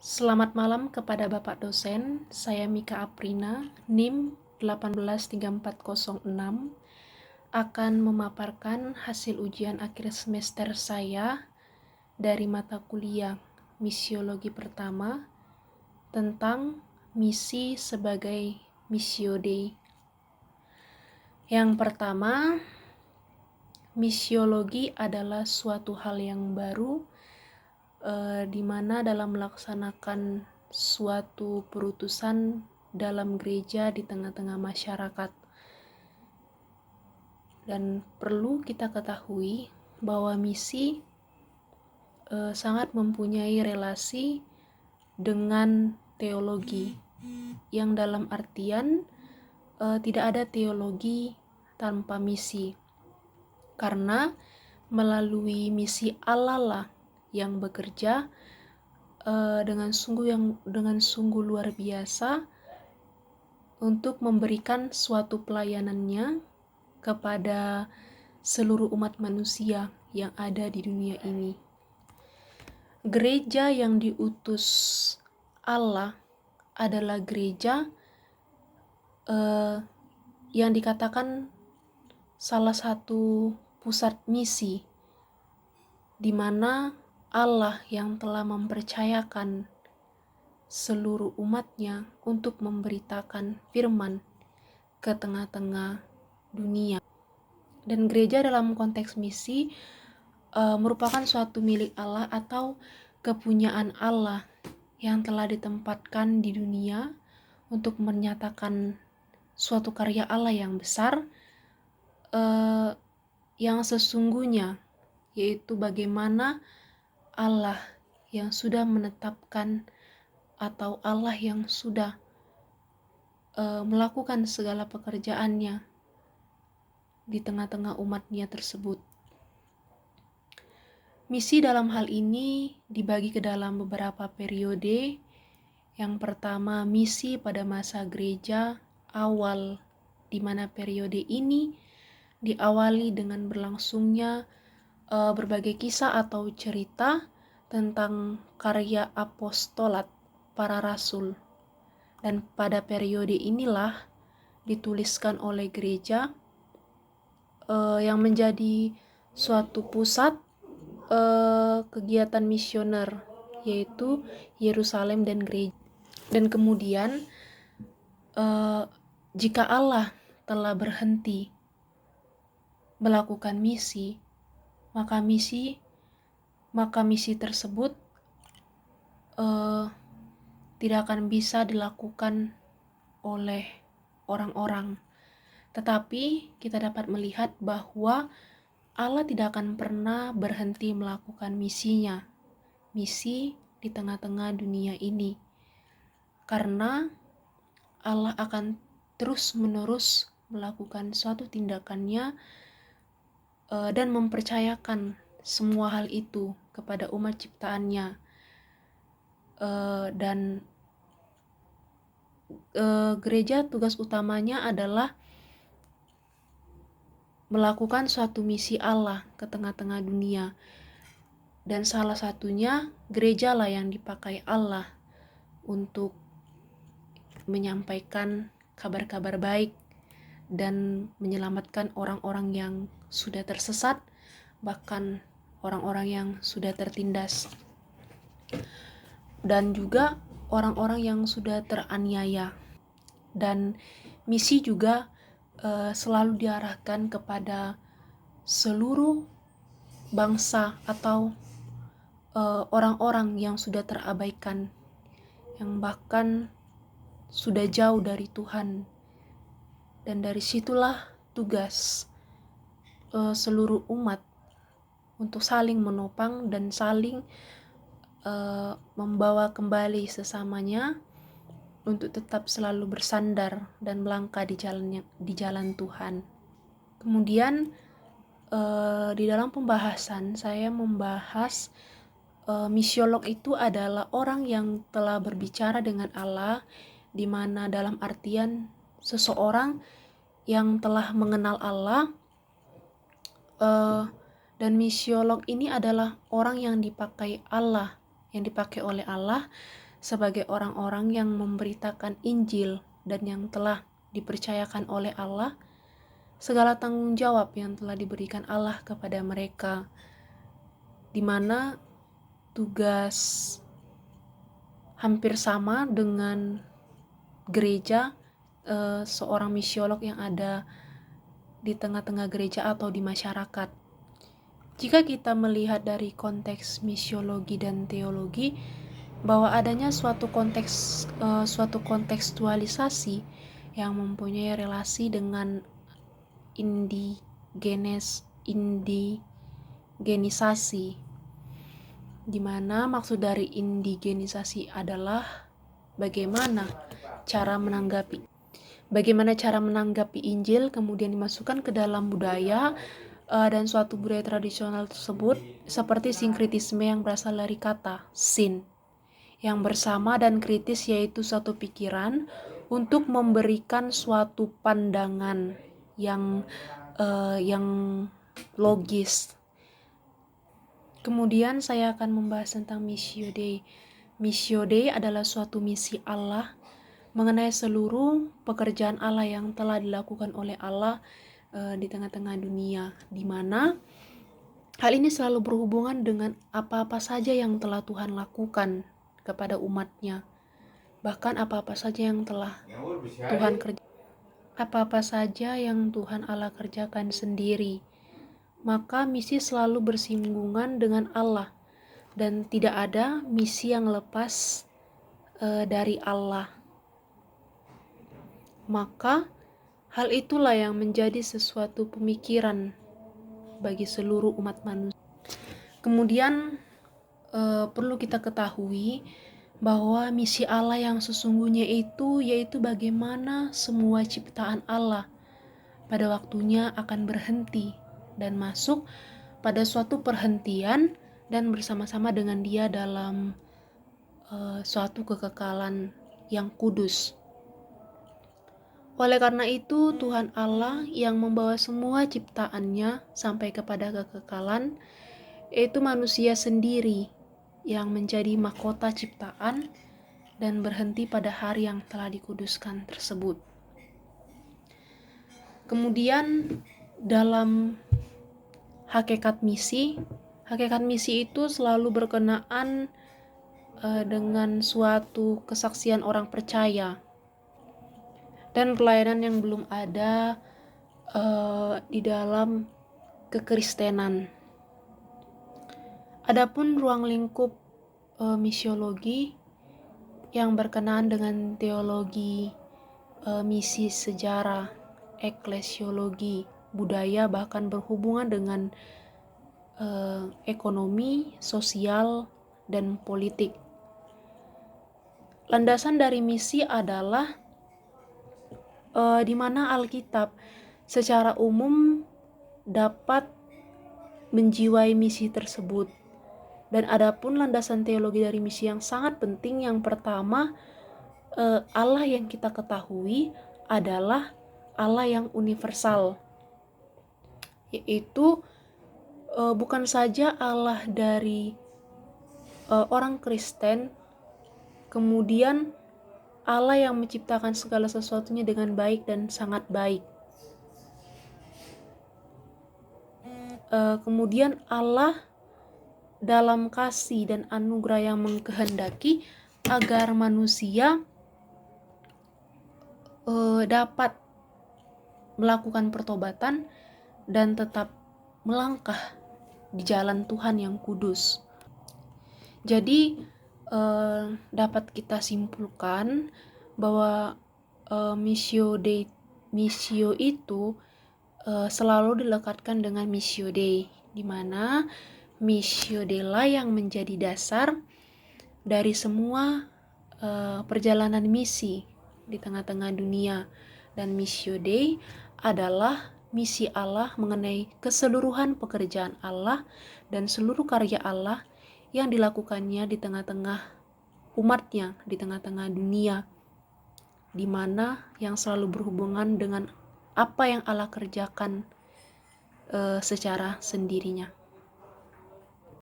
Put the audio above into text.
Selamat malam kepada Bapak dosen, saya Mika Aprina, NIM 183406, akan memaparkan hasil ujian akhir semester saya dari mata kuliah Misiologi Pertama tentang misi sebagai Missio Dei. Yang pertama, misiologi adalah suatu hal yang baru di mana dalam melaksanakan suatu perutusan dalam gereja di tengah-tengah masyarakat. Dan perlu kita ketahui bahwa misi sangat mempunyai relasi dengan teologi, yang dalam artian tidak ada teologi tanpa misi, karena melalui misi Allah lah yang bekerja dengan sungguh luar biasa untuk memberikan suatu pelayanannya kepada seluruh umat manusia yang ada di dunia ini. Gereja yang diutus Allah adalah gereja yang dikatakan salah satu pusat misi, di mana Allah yang telah mempercayakan seluruh umatnya untuk memberitakan firman ke tengah-tengah dunia. Dan gereja dalam konteks misi merupakan suatu milik Allah atau kepunyaan Allah yang telah ditempatkan di dunia untuk menyatakan suatu karya Allah yang besar, yang sesungguhnya, yaitu bagaimana Allah yang sudah menetapkan atau Allah yang sudah melakukan segala pekerjaannya di tengah-tengah umatnya tersebut. Misi dalam hal ini dibagi ke dalam beberapa periode. Yang pertama, misi pada masa gereja awal, di mana periode ini diawali dengan berlangsungnya berbagai kisah atau cerita tentang karya apostolat para rasul. Dan pada periode inilah dituliskan oleh gereja yang menjadi suatu pusat kegiatan misioner, yaitu Yerusalem dan gereja. Dan kemudian jika Allah telah berhenti melakukan misi, maka misi tersebut tidak akan bisa dilakukan oleh orang-orang. Tetapi kita dapat melihat bahwa Allah tidak akan pernah berhenti melakukan misinya, misi di tengah-tengah dunia ini, karena Allah akan terus-menerus melakukan suatu tindakannya dan mempercayakan semua hal itu kepada umat ciptaannya. Dan gereja tugas utamanya adalah melakukan suatu misi Allah ke tengah-tengah dunia, dan salah satunya gereja lah yang dipakai Allah untuk menyampaikan kabar-kabar baik dan menyelamatkan orang-orang yang sudah tersesat, bahkan orang-orang yang sudah tertindas, dan juga orang-orang yang sudah teraniaya. Dan misi juga selalu diarahkan kepada seluruh bangsa atau orang-orang yang sudah terabaikan, yang bahkan sudah jauh dari Tuhan. Dan dari situlah tugas seluruh umat untuk saling menopang dan saling membawa kembali sesamanya untuk tetap selalu bersandar dan melangkah di jalan Tuhan. Kemudian di dalam pembahasan saya membahas misiolog itu adalah orang yang telah berbicara dengan Allah, di mana dalam artian seseorang yang telah mengenal Allah, dan misiolog ini adalah orang yang dipakai oleh Allah sebagai orang-orang yang memberitakan Injil dan yang telah dipercayakan oleh Allah, segala tanggung jawab yang telah diberikan Allah kepada mereka, di mana tugas hampir sama dengan gereja, seorang misiolog yang ada di tengah-tengah gereja atau di masyarakat. Jika kita melihat dari konteks misiologi dan teologi, bahwa adanya suatu kontekstualisasi yang mempunyai relasi dengan indigenisasi, di mana maksud dari indigenisasi adalah bagaimana cara menanggapi Injil kemudian dimasukkan ke dalam budaya dan suatu budaya tradisional tersebut, seperti sinkritisme yang berasal dari kata sin, yang bersama dan kritis, yaitu suatu pikiran untuk memberikan suatu pandangan yang logis. Kemudian saya akan membahas tentang Missio Dei. Missio Dei adalah suatu misi Allah mengenai seluruh pekerjaan Allah yang telah dilakukan oleh Allah di tengah-tengah dunia, di mana hal ini selalu berhubungan dengan apa-apa saja yang telah Tuhan lakukan kepada umatnya, bahkan apa-apa saja yang telah apa-apa saja yang Tuhan Allah kerjakan sendiri. Maka misi selalu bersinggungan dengan Allah, dan tidak ada misi yang lepas dari Allah. Maka hal itulah yang menjadi sesuatu pemikiran bagi seluruh umat manusia. Kemudian perlu kita ketahui bahwa misi Allah yang sesungguhnya itu yaitu bagaimana semua ciptaan Allah pada waktunya akan berhenti dan masuk pada suatu perhentian dan bersama-sama dengan Dia dalam suatu kekekalan yang kudus. Oleh karena itu, Tuhan Allah yang membawa semua ciptaannya sampai kepada kekekalan, yaitu manusia sendiri yang menjadi mahkota ciptaan dan berhenti pada hari yang telah dikuduskan tersebut. Kemudian dalam hakikat misi itu selalu berkenaan dengan suatu kesaksian orang percaya dan pelayanan yang belum ada di dalam kekristenan. Adapun ruang lingkup misiologi yang berkenaan dengan teologi, misi, sejarah, eklesiologi, budaya, bahkan berhubungan dengan ekonomi, sosial, dan politik. Landasan dari misi adalah di mana Alkitab secara umum dapat menjiwai misi tersebut. Dan adapun landasan teologi dari misi yang sangat penting, yang pertama, Allah yang kita ketahui adalah Allah yang universal, yaitu bukan saja Allah dari orang Kristen, kemudian Allah yang menciptakan segala sesuatunya dengan baik dan sangat baik. Kemudian Allah dalam kasih dan anugerah yang mengkehendaki agar manusia dapat melakukan pertobatan dan tetap melangkah di jalan Tuhan yang kudus. Jadi dapat kita simpulkan bahwa Missio itu selalu dilekatkan dengan Missio Dei, di mana Missio Dei lah yang menjadi dasar dari semua perjalanan misi di tengah-tengah dunia, dan Missio Dei adalah misi Allah mengenai keseluruhan pekerjaan Allah dan seluruh karya Allah yang dilakukannya di tengah-tengah umatnya, di tengah-tengah dunia, di mana yang selalu berhubungan dengan apa yang Allah kerjakan secara sendirinya.